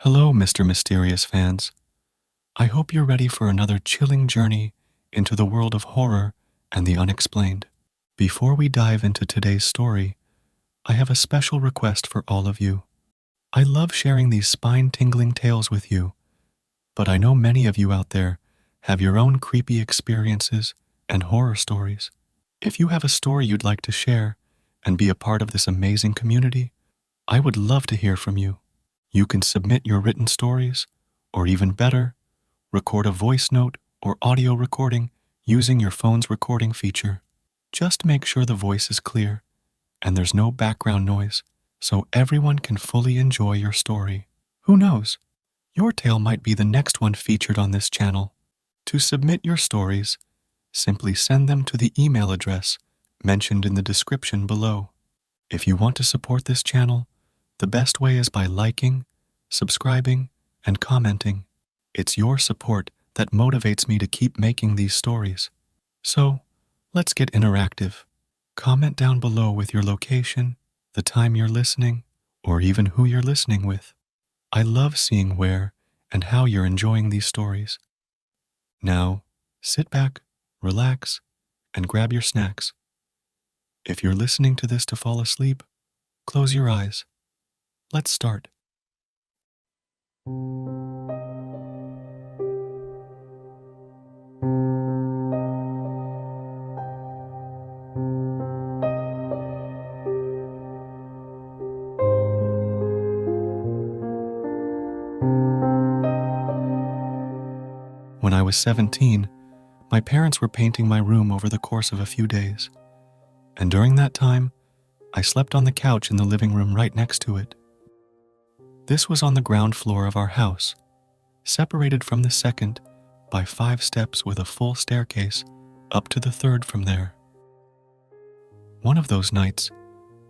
Hello, Mr. Mysterious fans. I hope you're ready for another chilling journey into the world of horror and the unexplained. Before we dive into today's story, I have a special request for all of you. I love sharing these spine-tingling tales with you, but I know many of you out there have your own creepy experiences and horror stories. If you have a story you'd like to share and be a part of this amazing community, I would love to hear from you. You can submit your written stories, or even better, record a voice note or audio recording using your phone's recording feature. Just make sure the voice is clear and there's no background noise so everyone can fully enjoy your story. Who knows? Your tale might be the next one featured on this channel. To submit your stories, simply send them to the email address mentioned in the description below. If you want to support this channel, the best way is by liking, subscribing, and commenting. It's your support that motivates me to keep making these stories. So, let's get interactive. Comment down below with your location, the time you're listening, or even who you're listening with. I love seeing where and how you're enjoying these stories. Now, sit back, relax, and grab your snacks. If you're listening to this to fall asleep, close your eyes. Let's start. When I was 17, my parents were painting my room over the course of a few days, and during that time, I slept on the couch in the living room right next to it. This was on the ground floor of our house, separated from the second by 5 steps with a full staircase up to the third from there. One of those nights,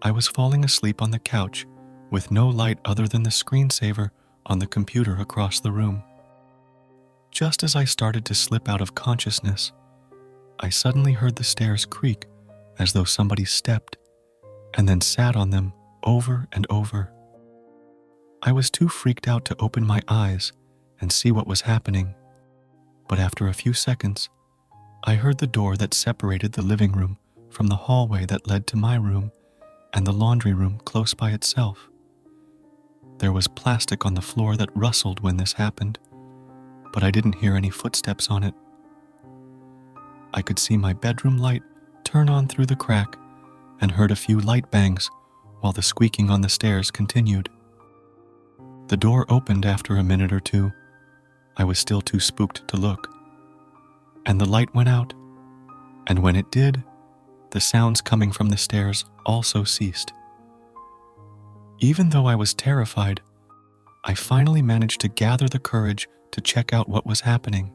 I was falling asleep on the couch with no light other than the screensaver on the computer across the room. Just as I started to slip out of consciousness, I suddenly heard the stairs creak as though somebody stepped and then sat on them over and over. I was too freaked out to open my eyes and see what was happening, but after a few seconds, I heard the door that separated the living room from the hallway that led to my room and the laundry room close by itself. There was plastic on the floor that rustled when this happened, but I didn't hear any footsteps on it. I could see my bedroom light turn on through the crack and heard a few light bangs while the squeaking on the stairs continued. The door opened after a minute or two. I was still too spooked to look. And the light went out, and when it did, the sounds coming from the stairs also ceased. Even though I was terrified, I finally managed to gather the courage to check out what was happening.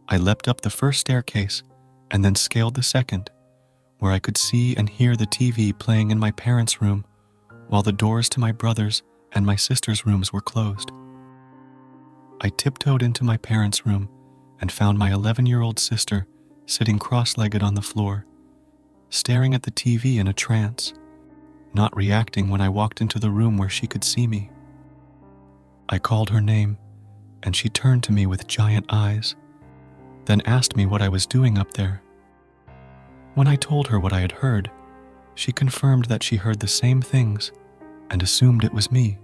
I leapt up the first staircase and then scaled the second, where I could see and hear the TV playing in my parents' room while the doors to my brother's and my sister's rooms were closed. I tiptoed into my parents' room and found my 11-year-old sister sitting cross-legged on the floor, staring at the TV in a trance, not reacting when I walked into the room where she could see me. I called her name, and she turned to me with giant eyes, then asked me what I was doing up there. When I told her what I had heard, she confirmed that she heard the same things and assumed it was me.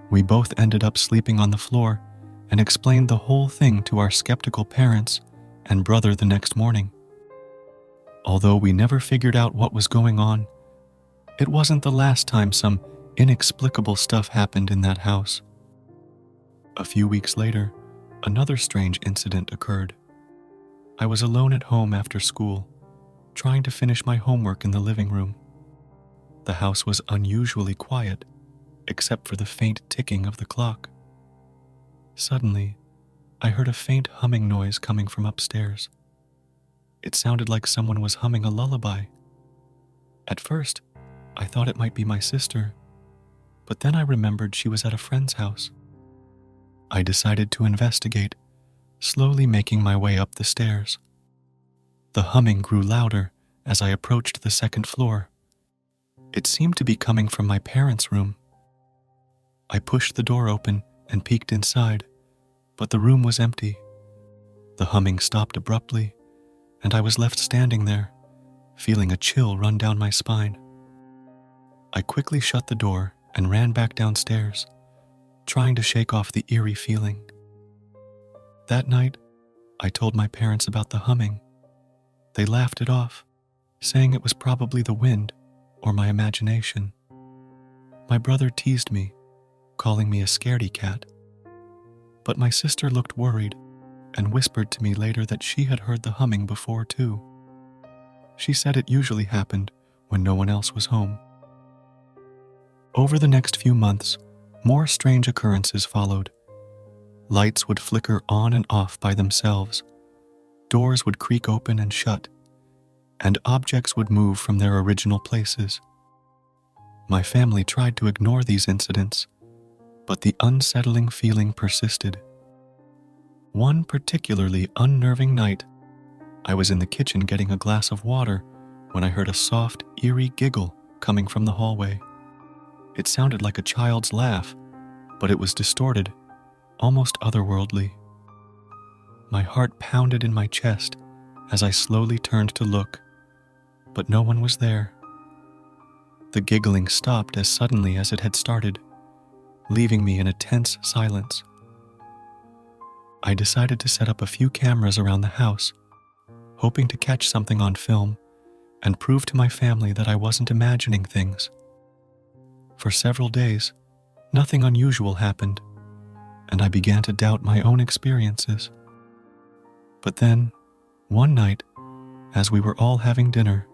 We both ended up sleeping on the floor and explained the whole thing to our skeptical parents and brother the next morning. Although we never figured out what was going on, it wasn't the last time some inexplicable stuff happened in that house. A few weeks later, another strange incident occurred. I was alone at home after school, trying to finish my homework in the living room. The house was unusually quiet, except for the faint ticking of the clock. Suddenly, I heard a faint humming noise coming from upstairs. It sounded like someone was humming a lullaby. At first, I thought it might be my sister, but then I remembered she was at a friend's house. I decided to investigate, slowly making my way up the stairs. The humming grew louder as I approached the second floor. It seemed to be coming from my parents' room. I pushed the door open and peeked inside, but the room was empty. The humming stopped abruptly, and I was left standing there, feeling a chill run down my spine. I quickly shut the door and ran back downstairs, trying to shake off the eerie feeling. That night, I told my parents about the humming. They laughed it off, saying it was probably the wind or my imagination. My brother teased me, calling me a scaredy cat. But my sister looked worried and whispered to me later that she had heard the humming before too. She said it usually happened when no one else was home. Over the next few months, more strange occurrences followed. Lights would flicker on and off by themselves, doors would creak open and shut, and objects would move from their original places. My family tried to ignore these incidents, but the unsettling feeling persisted. One particularly unnerving night, I was in the kitchen getting a glass of water when I heard a soft, eerie giggle coming from the hallway. It sounded like a child's laugh, but it was distorted, almost otherworldly. My heart pounded in my chest as I slowly turned to look, but no one was there. The giggling stopped as suddenly as it had started, leaving me in a tense silence. I decided to set up a few cameras around the house, hoping to catch something on film and prove to my family that I wasn't imagining things. For several days, nothing unusual happened, and I began to doubt my own experiences. But then, one night, as we were all having dinner,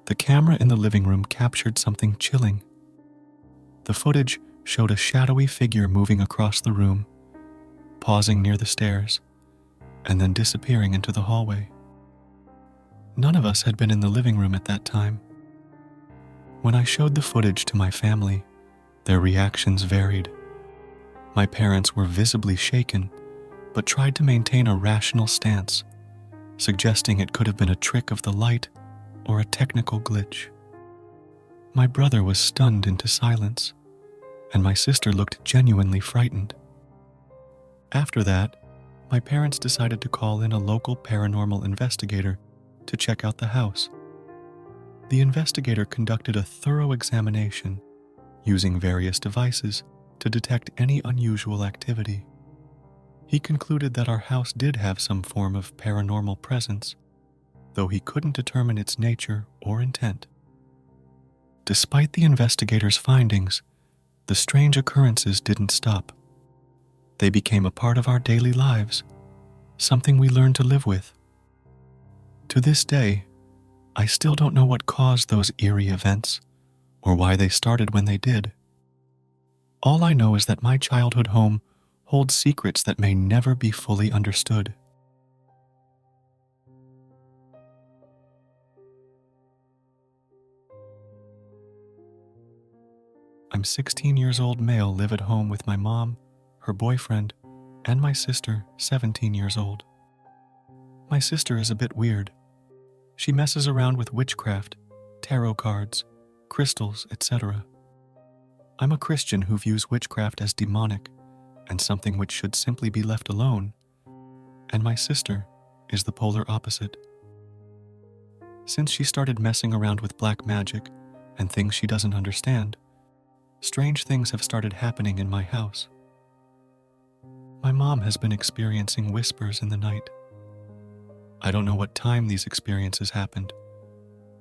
the camera in the living room captured something chilling. The footage showed a shadowy figure moving across the room, pausing near the stairs, and then disappearing into the hallway. None of us had been in the living room at that time. When I showed the footage to my family, their reactions varied. My parents were visibly shaken, but tried to maintain a rational stance, suggesting it could have been a trick of the light or a technical glitch. My brother was stunned into silence, and my sister looked genuinely frightened. After that, my parents decided to call in a local paranormal investigator to check out the house. The investigator conducted a thorough examination, using various devices to detect any unusual activity. He concluded that our house did have some form of paranormal presence, though he couldn't determine its nature or intent. Despite the investigator's findings, the strange occurrences didn't stop. They became a part of our daily lives, something we learned to live with. To this day, I still don't know what caused those eerie events, or why they started when they did. All I know is that my childhood home holds secrets that may never be fully understood. I'm 16 years old male, live at home with my mom, her boyfriend, and my sister, 17 years old. My sister is a bit weird. She messes around with witchcraft, tarot cards, crystals, etc. I'm a Christian who views witchcraft as demonic and something which should simply be left alone, and my sister is the polar opposite. Since she started messing around with black magic and things she doesn't understand, strange things have started happening in my house. My mom has been experiencing whispers in the night. I don't know what time these experiences happened,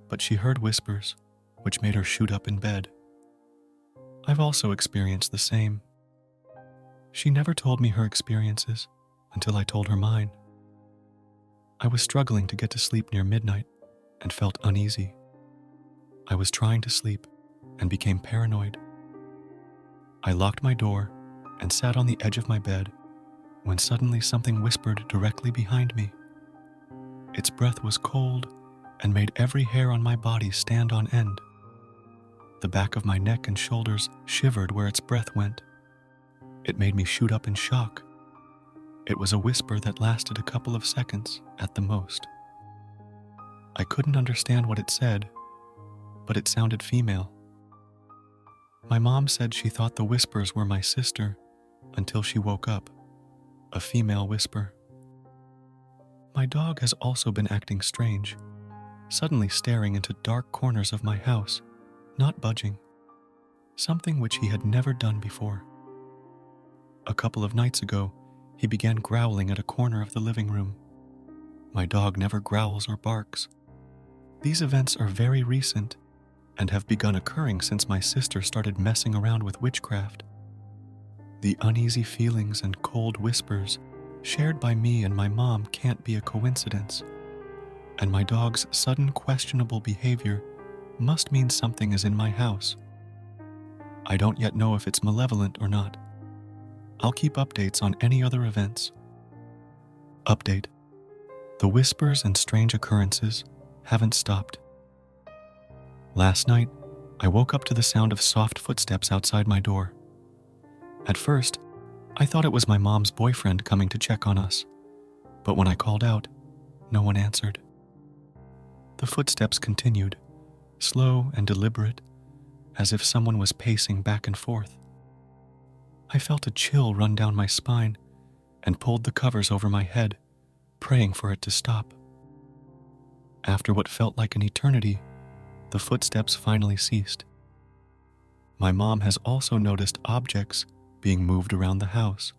but she heard whispers, which made her shoot up in bed. I've also experienced the same. She never told me her experiences until I told her mine. I was struggling to get to sleep near midnight and felt uneasy. I was trying to sleep and became paranoid. I locked my door and sat on the edge of my bed when suddenly something whispered directly behind me. Its breath was cold and made every hair on my body stand on end. The back of my neck and shoulders shivered where its breath went. It made me shoot up in shock. It was a whisper that lasted a couple of seconds at the most. I couldn't understand what it said, but it sounded female. My mom said she thought the whispers were my sister until she woke up, a female whisper. My dog has also been acting strange, suddenly staring into dark corners of my house, not budging, something which he had never done before. A couple of nights ago, he began growling at a corner of the living room. My dog never growls or barks. These events are very recent and have begun occurring since my sister started messing around with witchcraft. The uneasy feelings and cold whispers shared by me and my mom can't be a coincidence, and my dog's sudden questionable behavior must mean something is in my house. I don't yet know if it's malevolent or not. I'll keep updates on any other events. Update. The whispers and strange occurrences haven't stopped. Last night, I woke up to the sound of soft footsteps outside my door. At first, I thought it was my mom's boyfriend coming to check on us, but when I called out, no one answered. The footsteps continued, slow and deliberate, as if someone was pacing back and forth. I felt a chill run down my spine and pulled the covers over my head, praying for it to stop. After what felt like an eternity, the footsteps finally ceased. My mom has also noticed objects being moved around the house.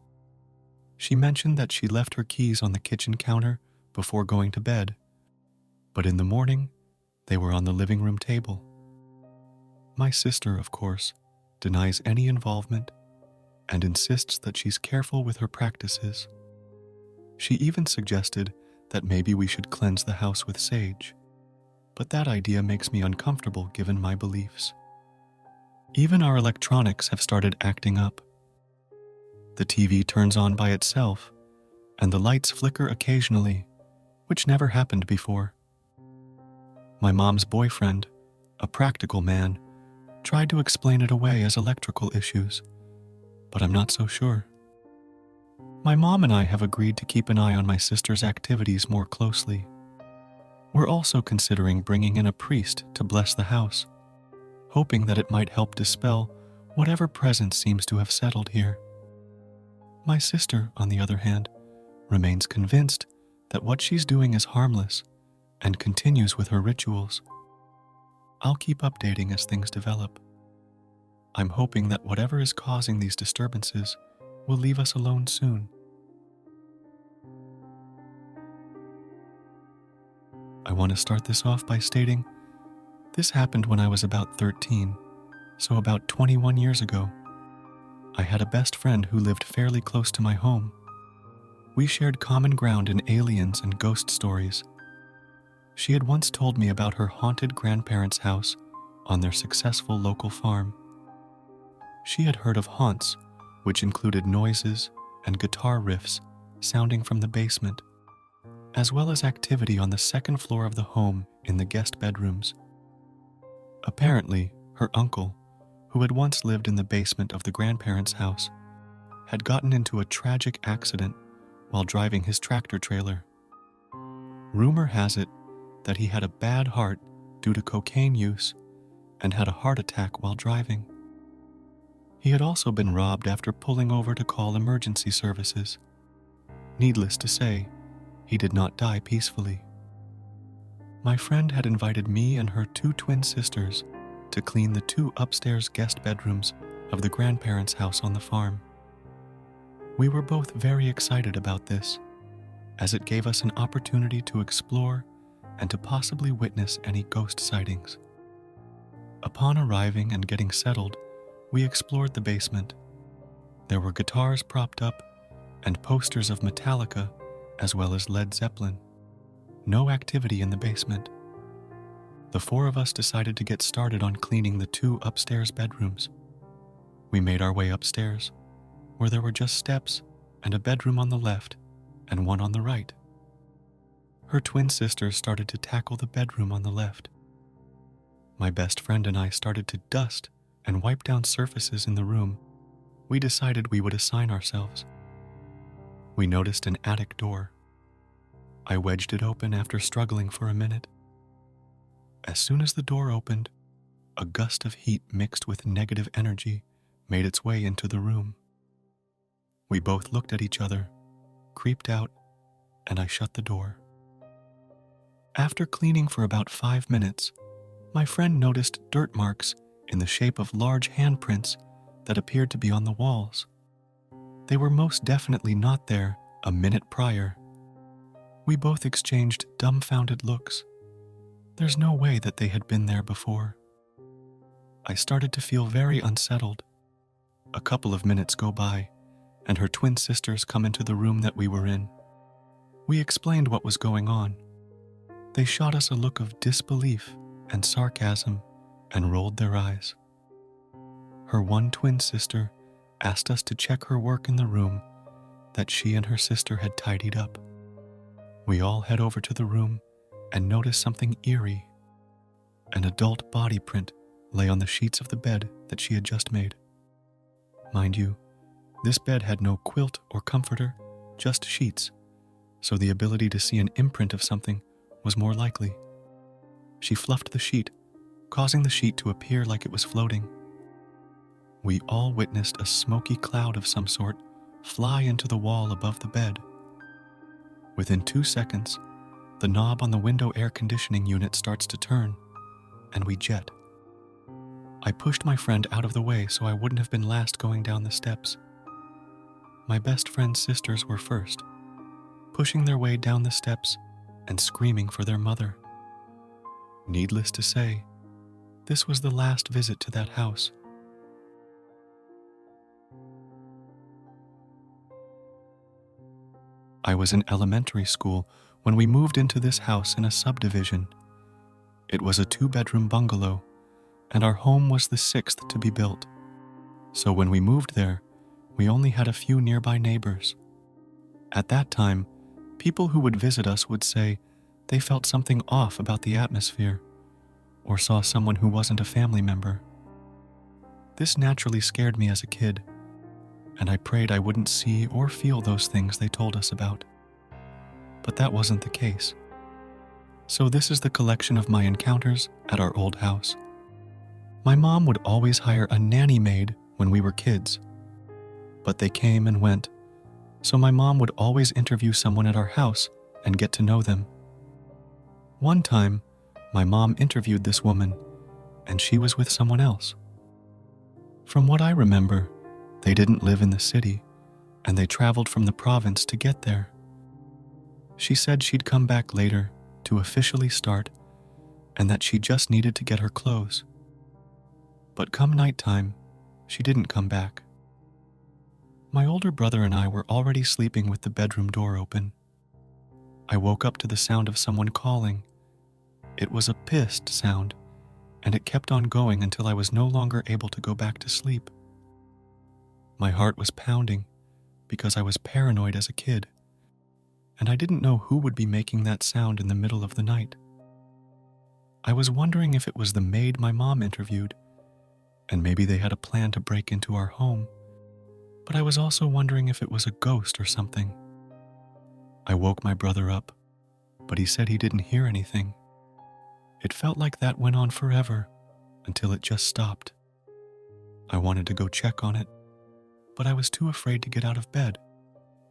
She mentioned that she left her keys on the kitchen counter before going to bed, but in the morning, they were on the living room table. My sister, of course, denies any involvement and insists that she's careful with her practices. She even suggested that maybe we should cleanse the house with sage, but that idea makes me uncomfortable given my beliefs. Even our electronics have started acting up. The TV turns on by itself, and the lights flicker occasionally, which never happened before. My mom's boyfriend, a practical man, tried to explain it away as electrical issues, but I'm not so sure. My mom and I have agreed to keep an eye on my sister's activities more closely. We're also considering bringing in a priest to bless the house, hoping that it might help dispel whatever presence seems to have settled here. My sister, on the other hand, remains convinced that what she's doing is harmless and continues with her rituals. I'll keep updating as things develop. I'm hoping that whatever is causing these disturbances will leave us alone soon. I want to start this off by stating this happened when I was about 13, so about 21 years ago. I had a best friend who lived fairly close to my home. We shared common ground in aliens and ghost stories. She had once told me about her haunted grandparents' house on their successful local farm. She had heard of haunts, which included noises and guitar riffs sounding from the basement, as well as activity on the second floor of the home in the guest bedrooms. Apparently, her uncle, who had once lived in the basement of the grandparents' house, had gotten into a tragic accident while driving his tractor trailer. Rumor has it that he had a bad heart due to cocaine use and had a heart attack while driving. He had also been robbed after pulling over to call emergency services. Needless to say, he did not die peacefully. My friend had invited me and her 2 twin sisters to clean the 2 upstairs guest bedrooms of the grandparents' house on the farm. We were both very excited about this, as it gave us an opportunity to explore and to possibly witness any ghost sightings. Upon arriving and getting settled, we explored the basement. There were guitars propped up and posters of Metallica as well as Led Zeppelin. No activity in the basement. The 4 of us decided to get started on cleaning the 2 upstairs bedrooms. We made our way upstairs, where there were just steps and a bedroom on the left and one on the right. Her twin sisters started to tackle the bedroom on the left. My best friend and I started to dust and wipe down surfaces in the room. We decided we would assign ourselves. We noticed an attic door. I wedged it open after struggling for a minute. As soon as the door opened, a gust of heat mixed with negative energy made its way into the room. We both looked at each other, creeped out, and I shut the door. After cleaning for about 5 minutes, my friend noticed dirt marks in the shape of large handprints that appeared to be on the walls. They were most definitely not there a minute prior. We both exchanged dumbfounded looks. There's no way that they had been there before. I started to feel very unsettled. A couple of minutes go by, and her twin sisters come into the room that we were in. We explained what was going on. They shot us a look of disbelief and sarcasm and rolled their eyes. Her one twin sister asked us to check her work in the room that she and her sister had tidied up. We all head over to the room and notice something eerie. An adult body print lay on the sheets of the bed that she had just made. Mind you, this bed had no quilt or comforter, just sheets, so the ability to see an imprint of something was more likely. She fluffed the sheet, causing the sheet to appear like it was floating. We all witnessed a smoky cloud of some sort fly into the wall above the bed. Within 2 seconds, the knob on the window air conditioning unit starts to turn, and we jet. I pushed my friend out of the way so I wouldn't have been last going down the steps. My best friend's sisters were first, pushing their way down the steps and screaming for their mother. Needless to say, this was the last visit to that house. I was in elementary school when we moved into this house in a subdivision. It was a 2-bedroom bungalow, and our home was the 6th to be built. So when we moved there, we only had a few nearby neighbors. At that time, people who would visit us would say they felt something off about the atmosphere, or saw someone who wasn't a family member. This naturally scared me as a kid, and I prayed I wouldn't see or feel those things they told us about. But that wasn't the case. So this is the collection of my encounters at our old house. My mom would always hire a nanny maid when we were kids, but they came and went, so my mom would always interview someone at our house and get to know them. One time, my mom interviewed this woman, and she was with someone else. From what I remember, they didn't live in the city, and they traveled from the province to get there. She said she'd come back later to officially start, and that she just needed to get her clothes. But come nighttime, she didn't come back. My older brother and I were already sleeping with the bedroom door open. I woke up to the sound of someone calling. It was a pissed sound, and it kept on going until I was no longer able to go back to sleep. My heart was pounding because I was paranoid as a kid, and I didn't know who would be making that sound in the middle of the night. I was wondering if it was the maid my mom interviewed, and maybe they had a plan to break into our home, but I was also wondering if it was a ghost or something. I woke my brother up, but he said he didn't hear anything. It felt like that went on forever until it just stopped. I wanted to go check on it, but I was too afraid to get out of bed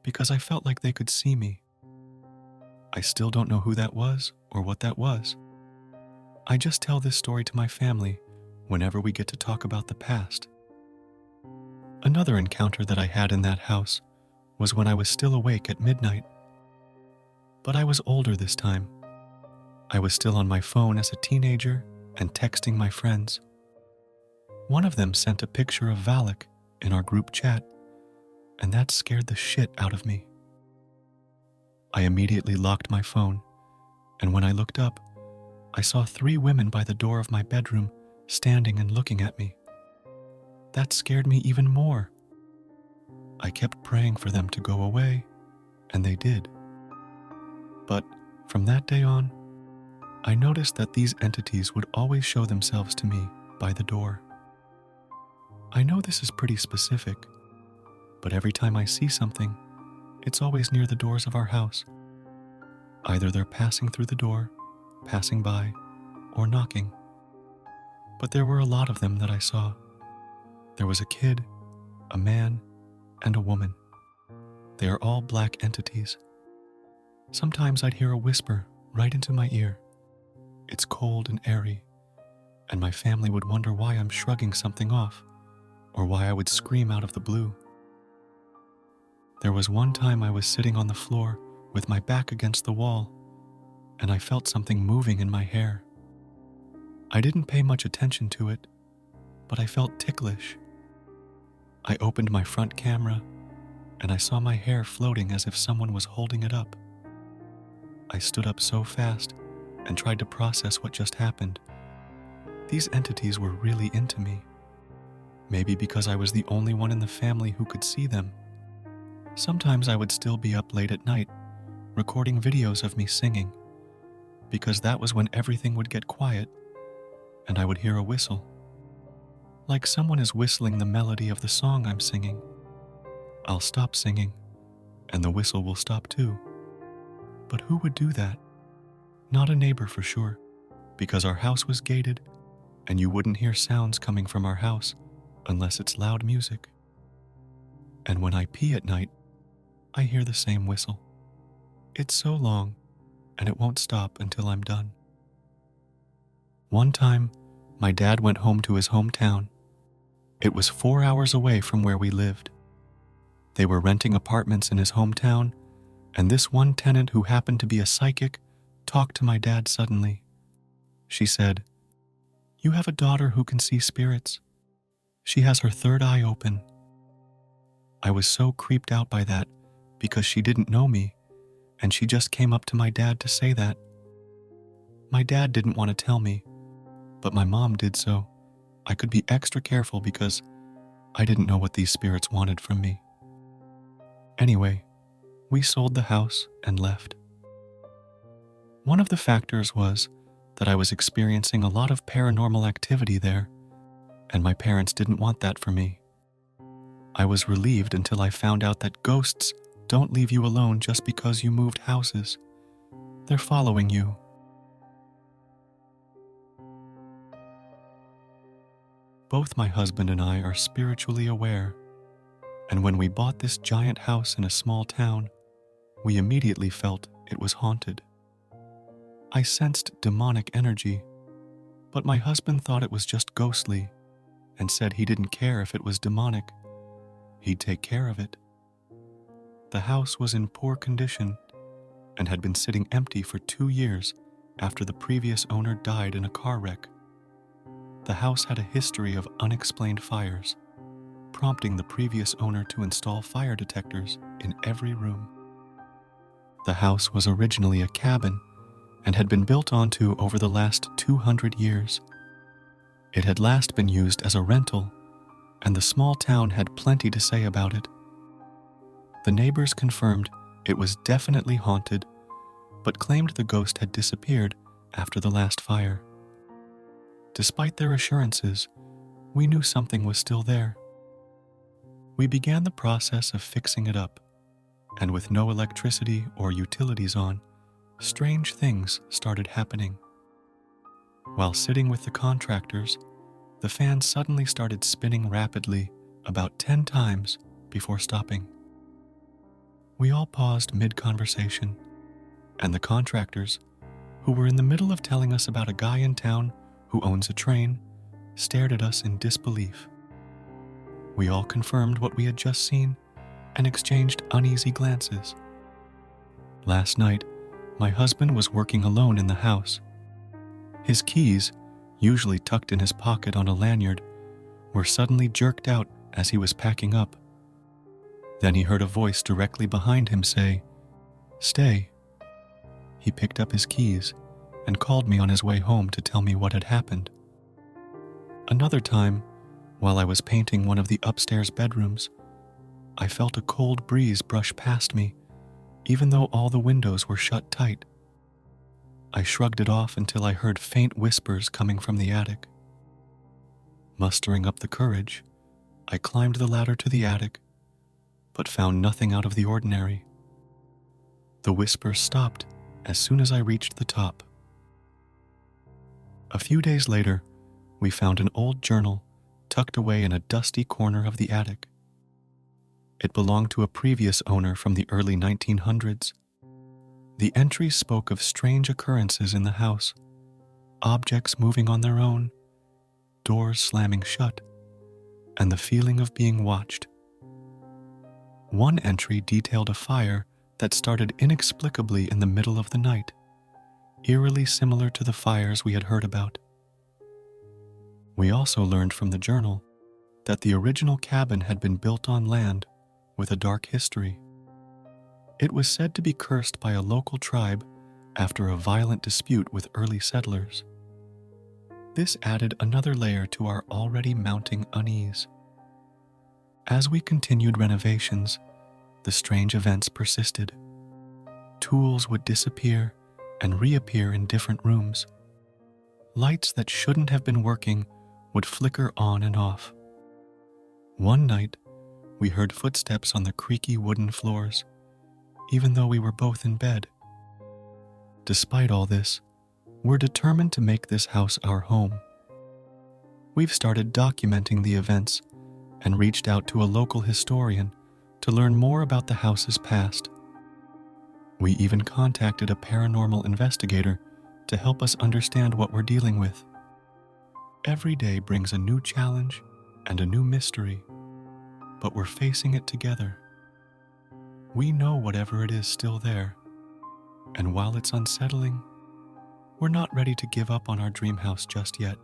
because I felt like they could see me. I still don't know who that was or what that was. I just tell this story to my family whenever we get to talk about the past. Another encounter that I had in that house was when I was still awake at midnight. But I was older this time. I was still on my phone as a teenager and texting my friends. One of them sent a picture of Valak in our group chat, and that scared the shit out of me. I immediately locked my phone, and when I looked up, I saw 3 women by the door of my bedroom standing and looking at me. That scared me even more. I kept praying for them to go away, and they did. But from that day on, I noticed that these entities would always show themselves to me by the door. I know this is pretty specific, but every time I see something, it's always near the doors of our house. Either they're passing through the door, passing by, or knocking. but there were a lot of them that I saw. There was a kid, a man, and a woman. They are all black entities. Sometimes I'd hear a whisper right into my ear. It's cold and airy, and my family would wonder why I'm shrugging something off, or why I would scream out of the blue. There was one time I was sitting on the floor with my back against the wall, and I felt something moving in my hair. I didn't pay much attention to it, but I felt ticklish. I opened my front camera, and I saw my hair floating as if someone was holding it up. I stood up so fast and tried to process what just happened. These entities were really into me. Maybe because I was the only one in the family who could see them. Sometimes I would still be up late at night, recording videos of me singing, because that was when everything would get quiet, and I would hear a whistle. Like someone is whistling the melody of the song I'm singing. I'll stop singing, and the whistle will stop too. But who would do that? Not a neighbor for sure, because our house was gated, and you wouldn't hear sounds coming from our house unless it's loud music. And when I pee at night, I hear the same whistle. It's so long, and it won't stop until I'm done. One time, my dad went home to his hometown. It was 4 hours away from where we lived. They were renting apartments in his hometown, and this one tenant who happened to be a psychic talked to my dad suddenly. She said, "You have a daughter who can see spirits. She has her third eye open." I was so creeped out by that because she didn't know me, and she just came up to my dad to say that. My dad didn't want to tell me, but my mom did, so I could be extra careful because I didn't know what these spirits wanted from me. Anyway, we sold the house and left. One of the factors was that I was experiencing a lot of paranormal activity there, and my parents didn't want that for me. I was relieved until I found out that ghosts don't leave you alone just because you moved houses. They're following you. Both my husband and I are spiritually aware, and when we bought this giant house in a small town, we immediately felt it was haunted. I sensed demonic energy, but my husband thought it was just ghostly and said he didn't care if it was demonic. He'd take care of it. The house was in poor condition and had been sitting empty for 2 years after the previous owner died in a car wreck. The house had a history of unexplained fires, prompting the previous owner to install fire detectors in every room. The house was originally a cabin and had been built onto over the last 200 years. It had last been used as a rental, and the small town had plenty to say about it. The neighbors confirmed it was definitely haunted, but claimed the ghost had disappeared after the last fire. Despite their assurances, we knew something was still there. We began the process of fixing it up, and with no electricity or utilities on, strange things started happening. While sitting with the contractors, the fan suddenly started spinning rapidly about 10 times before stopping. We all paused mid-conversation, and the contractors, who were in the middle of telling us about a guy in town who owns a train, stared at us in disbelief. We all confirmed what we had just seen and exchanged uneasy glances. Last night, my husband was working alone in the house. His keys, usually tucked in his pocket on a lanyard, were suddenly jerked out as he was packing up. Then he heard a voice directly behind him say, "Stay." He picked up his keys and called me on his way home to tell me what had happened. Another time, while I was painting one of the upstairs bedrooms, I felt a cold breeze brush past me, even though all the windows were shut tight. I shrugged it off until I heard faint whispers coming from the attic. Mustering up the courage, I climbed the ladder to the attic, but found nothing out of the ordinary. The whispers stopped as soon as I reached the top. A few days later, we found an old journal tucked away in a dusty corner of the attic. It belonged to a previous owner from the early 1900s. The entries spoke of strange occurrences in the house, objects moving on their own, doors slamming shut, and the feeling of being watched. One entry detailed a fire that started inexplicably in the middle of the night, eerily similar to the fires we had heard about. We also learned from the journal that the original cabin had been built on land with a dark history. It was said to be cursed by a local tribe after a violent dispute with early settlers. This added another layer to our already mounting unease. As we continued renovations, the strange events persisted. Tools would disappear and reappear in different rooms. Lights that shouldn't have been working would flicker on and off. One night, we heard footsteps on the creaky wooden floors, even though we were both in bed. Despite all this, we're determined to make this house our home. We've started documenting the events and reached out to a local historian to learn more about the house's past. We even contacted a paranormal investigator to help us understand what we're dealing with. Every day brings a new challenge and a new mystery, but we're facing it together. We know whatever it is still there, and while it's unsettling, we're not ready to give up on our dream house just yet.